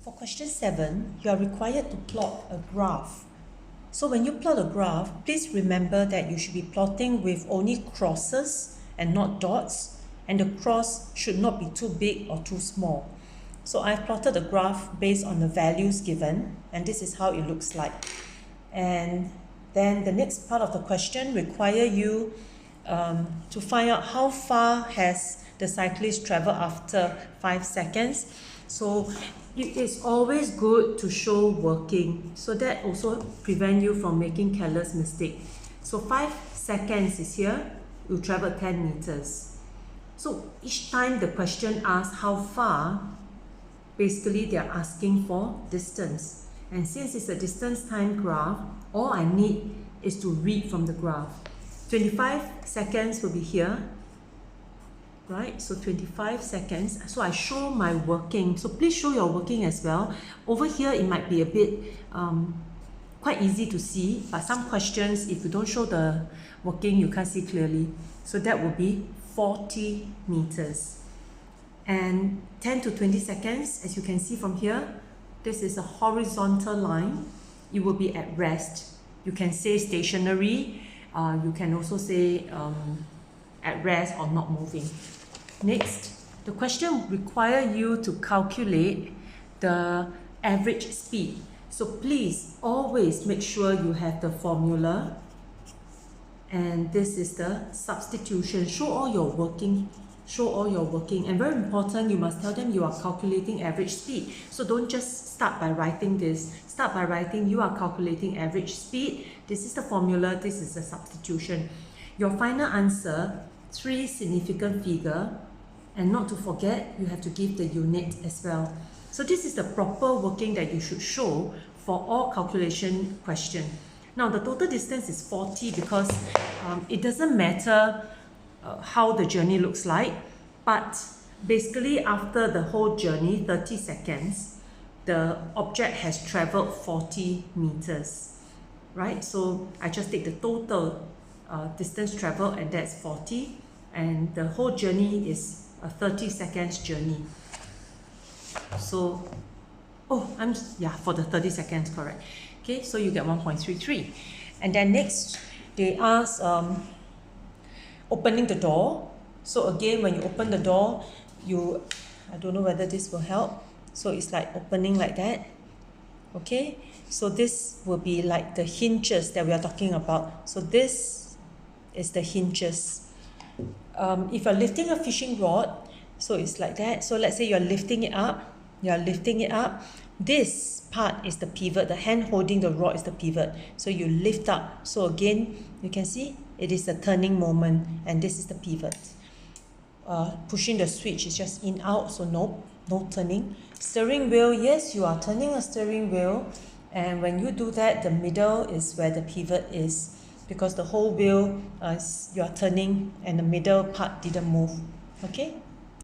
For question 7, you are required to plot a graph. So when you plot a graph, please remember that you should be plotting with only crosses and not dots, and the cross should not be too big or too small. So I've plotted a graph based on the values given, and this is how it looks like. And then the next part of the question require you to find out how far has the cyclist traveled after 5 seconds. So it is always good to show working, so that also prevent you from making careless mistake. So 5 seconds is here, you travel 10 meters. So each time the question asks how far, basically they are asking for distance. And since it's a distance time graph, all I need is to read from the graph. 25 seconds will be here, right? So 25 seconds. So I show my working. So please show your working as well. Over here, it might be a bit quite easy to see, but some questions, if you don't show the working, you can't see clearly. So that will be 40 meters. And 10 to 20 seconds, as you can see from here, this is a horizontal line. It will be at rest. You can say stationary. You can also say at rest or not moving. Next, the question requires you to calculate the average speed. So please always make sure you have the formula. And this is the substitution. Show all your working. Show all your working. And very important, you must tell them you are calculating average speed. So don't just start by writing this. Start by writing you are calculating average speed. This is the formula. This is the substitution. Your final answer, 3 significant figure. And not to forget, you have to give the unit as well. So this is the proper working that you should show for all calculation question. Now the total distance is 40 because it doesn't matter how the journey looks like, but basically after the whole journey, 30 seconds, the object has traveled 40 meters, right? So I just take the total distance traveled, and that's 40, and the whole journey is a 30 seconds journey. So, for the 30 seconds, correct. Okay, so you get 1.33. And then next, they ask opening the door. So again, when you open the door, I don't know whether this will help. So it's like opening like that. Okay, so this will be like the hinges that we are talking about. So this is the hinges. If you're lifting a fishing rod, so it's like that. So let's say you're lifting it up. This part is the pivot. The hand holding the rod is the pivot. So you lift up. So again, you can see it is the turning moment, and this is the pivot. Pushing the switch is just in, out, so no turning. Steering wheel, yes, you are turning a steering wheel, and when you do that, the middle is where the pivot is, because the whole wheel you are turning and the middle part didn't move. Okay.